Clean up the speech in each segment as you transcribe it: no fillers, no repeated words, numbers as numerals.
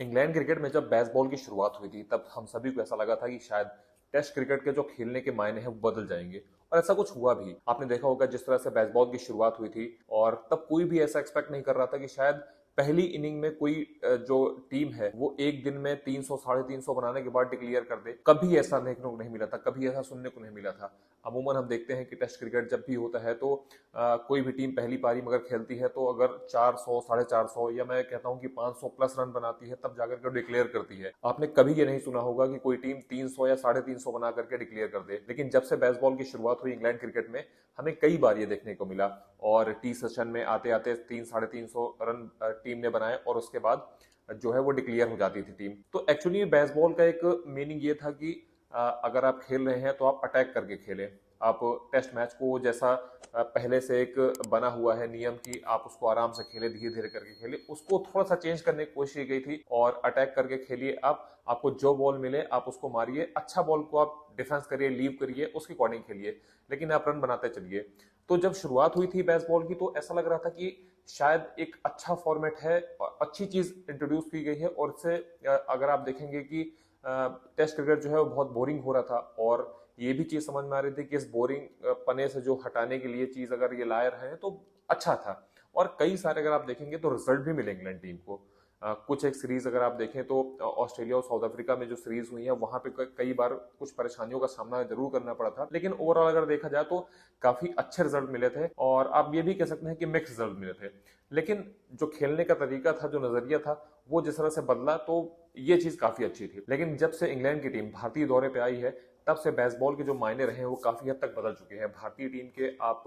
England cricket में जब baseball की शुरुआत हुई थी तब हम सभी को ऐसा लगा था कि शायद टेस्ट क्रिकेट के जो खेलने के मायने हैं वो बदल जाएंगे, और ऐसा कुछ हुआ भी। आपने देखा होगा जिस तरह से बेसबॉल की शुरुआत हुई थी, और तब कोई भी ऐसा एक्सपेक्ट नहीं कर रहा था कि शायद पहली इनिंग में कोई जो टीम है वो एक दिन में 300 350 बनाने के बाद डिक्लेयर कर दे। कभी ऐसा देखने को नहीं मिला था, कभी ऐसा सुनने को नहीं मिला था। अमूमन हम देखते हैं कि टेस्ट क्रिकेट जब भी होता है तो कोई भी टीम पहली पारी मगर खेलती है तो अगर 400 450 या मैं कहता हूं कि 500 प्लस रन बनाती है तब जाकर के डिक्लेयर करती है। आपने कभी ये नहीं सुना होगा कि कोई टीम 300 या 350 बना करके डिक्लेयर कर दे। लेकिन जब से बेसबॉल की शुरुआत हुई इंग्लैंड क्रिकेट में, हमें कई बार ये देखने को मिला, और टी सेशन में आते आते 300 रन टीम ने बनाए और उसके बाद जो है वो डिक्लेयर हो जाती थी टीम। तो एक्चुअली बेसबॉल का एक मीनिंग ये था कि अगर आप खेल रहे हैं तो आप अटैक करके खेलें। आप टेस्ट मैच को जैसा पहले से एक बना हुआ है नियम कि आप उसको आराम से खेले, धीरे धीरे करके खेले, उसको थोड़ा सा चेंज करने की कोशिश की गई थी। और अटैक करके खेलिए, आप आपको जो बॉल मिले आप उसको मारिए, अच्छा बॉल को आप डिफेंस करिए, लीव करिए, उसके अकॉर्डिंग खेलिए, लेकिन आप रन बनाते चलिए। तो जब शुरुआत हुई थी बेसबॉल की तो ऐसा लग रहा था कि शायद एक अच्छा फॉर्मेट है और अच्छी चीज इंट्रोड्यूस की गई है, और इससे अगर आप देखेंगे कि टेस्ट क्रिकेट जो है वो बहुत बोरिंग हो रहा था, और ये भी चीज समझ में आ रही थी कि इस बोरिंग पने से जो हटाने के लिए चीज अगर ये लाए रहे हैं तो अच्छा था। और कई सारे अगर आप देखेंगे तो रिजल्ट भी मिले इंग्लैंड टीम को। कुछ एक सीरीज अगर आप देखें तो ऑस्ट्रेलिया और साउथ अफ्रीका में जो सीरीज हुई है वहां पे कई बार कुछ परेशानियों का सामना जरूर करना पड़ा था, लेकिन ओवरऑल अगर देखा जाए तो काफी अच्छे रिजल्ट मिले थे, और आप ये भी कह सकते हैं कि मिक्स रिजल्ट मिले थे। लेकिन जो खेलने का तरीका था, जो नजरिया था, वो जिस तरह से बदला तो ये चीज काफी अच्छी थी। लेकिन जब से इंग्लैंड की टीम भारतीय दौरे पे आई है तब से बेसबॉल के जो मायने रहे हैं वो काफी हद तक बदल चुके हैं। भारतीय टीम के आप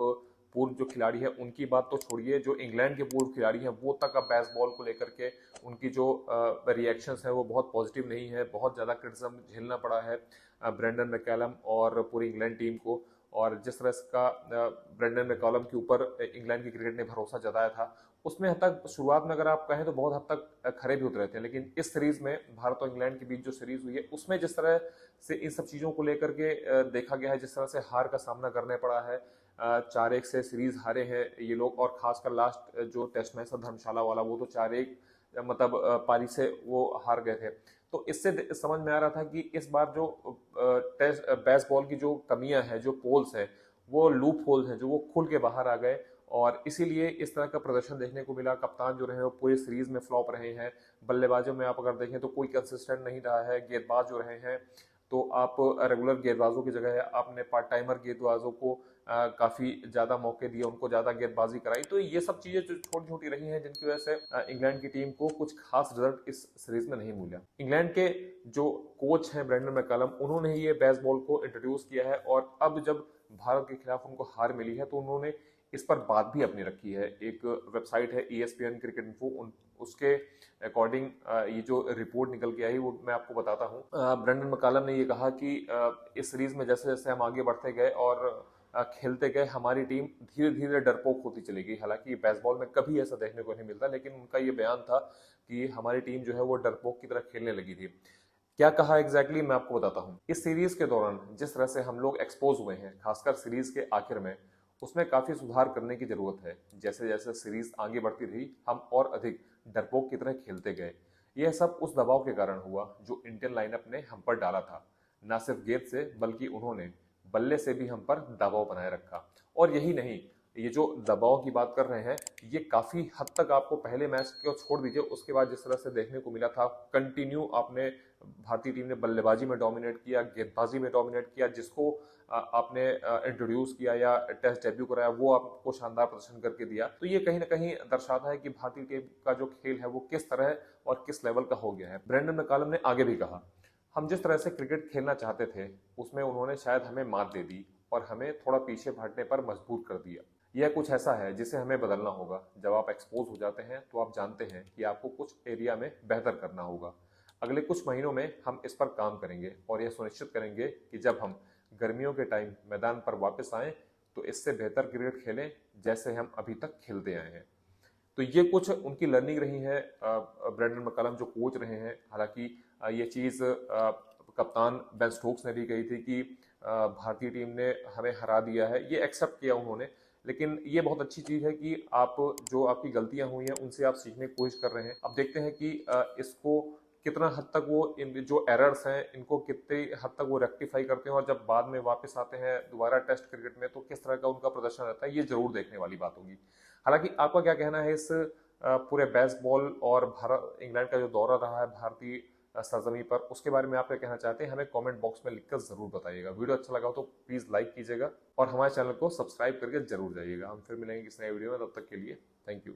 पूर्व जो खिलाड़ी है उनकी बात तो छोड़िए, जो इंग्लैंड के पूर्व खिलाड़ी हैं वो तक अब बेसबॉल को लेकर के उनकी जो रिएक्शंस है वो बहुत पॉजिटिव नहीं है। बहुत ज़्यादा क्रिटिसिज्म झेलना पड़ा है ब्रेंडन मैकलम और पूरी इंग्लैंड टीम को। और जिस तरह का ब्रेंडन मैकलम के ऊपर इंग्लैंड की क्रिकेट ने भरोसा जताया था, उसमें हद तक शुरुआत में अगर आप कहें तो बहुत हद तक खरे भी उतरे थे। लेकिन इस सीरीज में भारत और इंग्लैंड के बीच जो सीरीज हुई है उसमें जिस तरह से इन सब चीज़ों को लेकर के देखा गया है, जिस तरह से हार का सामना करने पड़ा है, 4-1 से सीरीज हारे हैं ये लोग। और खासकर लास्ट जो टेस्ट मैच था धर्मशाला वाला, वो तो 4-1 मतलब पारी से वो हार गए थे। तो इससे समझ में आ रहा था कि इस बार जो टेस्ट बेसबॉल की जो कमियां हैं, जो पोल्स है, वो लूप होल्स हैं, जो वो खुल के बाहर आ गए, और इसीलिए इस तरह का प्रदर्शन देखने को मिला। कप्तान जो रहे वो पूरी सीरीज में फ्लॉप रहे हैं। बल्लेबाजों में आप अगर देखें तो कोई कंसिस्टेंट नहीं रहा है। गेंदबाज जो रहे हैं तो आप रेगुलर गेंदबाजों की जगह आपने पार्ट टाइमर गेंदबाजों को काफी ज्यादा मौके दिए, उनको ज्यादा गेंदबाजी कराई। तो ये सब चीजें जो छोटी छोटी रही हैं जिनकी वजह से इंग्लैंड की टीम को कुछ खास रिजल्ट इस सीरीज में नहीं मिला। इंग्लैंड के जो कोच हैं ब्रेंडन मैकलम, उन्होंने ही ये बेसबॉल को इंट्रोड्यूस किया है, और अब जब भारत के खिलाफ उनको हार मिली है तो उन्होंने इस पर बात भी अपनी रखी है। एक वेबसाइट है ESPN क्रिकेट इन्फो, उसके अकॉर्डिंग ये जो रिपोर्ट निकल के आई वो मैं आपको बताता हूँ। ब्रेंडन मैकलम ने ये कहा कि इस सीरीज में जैसे जैसे हम आगे बढ़ते गए और खेलते गए, हमारी टीम धीरे धीरे डरपोक होती चली गई। हालांकि बेसबॉल में कभी ऐसा देखने को नहीं मिलता, लेकिन उनका ये बयान था कि हमारी टीम जो है वो डरपोक की तरह खेलने लगी थी। क्या कहा एग्जैक्टली मैं आपको बताता हूँ। इस सीरीज के दौरान जिस तरह से हम लोग एक्सपोज हुए हैं, खासकर सीरीज के आखिर में, उसमें काफी सुधार करने की जरूरत है। जैसे जैसे सीरीज आगे बढ़ती रही हम और अधिक डरपोक की तरह खेलते गए। यह सब उस दबाव के कारण हुआ जो इंडियन लाइनअप ने हम पर डाला था। न सिर्फ गेंद से बल्कि उन्होंने बल्ले से भी हम पर दबाव बनाए रखा। और यही नहीं, ये जो दबाव की बात कर रहे हैं ये काफी हद तक आपको पहले मैच को छोड़ दीजिए उसके बाद जिस तरह से देखने को मिला था, कंटिन्यू आपने भारतीय टीम ने बल्लेबाजी में डोमिनेट किया, गेंदबाजी में डोमिनेट किया। जिसको आपने इंट्रोड्यूस किया या टेस्ट डेब्यू कराया वो आपको शानदार प्रदर्शन करके दिया। तो ये कहीं ना कहीं दर्शाता है कि भारतीय टीम का जो खेल है वो किस तरह और किस लेवल का हो गया है। ब्रेंडन मैकलम ने आगे भी कहा, हम जिस तरह से क्रिकेट खेलना चाहते थे उसमें उन्होंने शायद हमें मात दे दी और हमें थोड़ा पीछे हटने पर मजबूर कर दिया। यह कुछ ऐसा है जिसे हमें बदलना होगा। जब आप एक्सपोज हो जाते हैं तो आप जानते हैं कि आपको कुछ एरिया में बेहतर करना होगा। अगले कुछ महीनों में हम इस पर काम करेंगे और यह सुनिश्चित करेंगे कि जब हम गर्मियों के टाइम मैदान पर वापस आएं तो इससे बेहतर क्रिकेट खेलें जैसे हम अभी तक खेलते आए हैं। तो ये कुछ उनकी लर्निंग रही है ब्रेंडन मैकलम जो कोच रहे हैं। हालांकि ये चीज़ कप्तान बेन स्टोक्स ने भी कही थी कि भारतीय टीम ने हमें हरा दिया है, ये एक्सेप्ट किया उन्होंने। लेकिन ये बहुत अच्छी चीज़ है कि आप जो आपकी गलतियां हुई हैं उनसे आप सीखने की कोशिश कर रहे हैं। अब देखते हैं कि इसको कितना हद तक वो इन जो एरर्स हैं इनको कितने हद तक वो रेक्टिफाई करते हैं, और जब बाद में वापस आते हैं दोबारा टेस्ट क्रिकेट में तो किस तरह का उनका प्रदर्शन रहता है, ये जरूर देखने वाली बात होगी। हालांकि आपका क्या कहना है इस पूरे बेसबॉल और भारत इंग्लैंड का जो दौरा रहा है भारतीय सरजमी पर, उसके बारे में आप क्या कहना चाहते हैं, हमें कमेंट बॉक्स में लिखकर जरूर बताइएगा। वीडियो अच्छा लगा हो तो प्लीज लाइक कीजिएगा और हमारे चैनल को सब्सक्राइब करके जरूर जाइएगा। हम फिर मिलेंगे किसी नए वीडियो में, तब तक के लिए थैंक यू।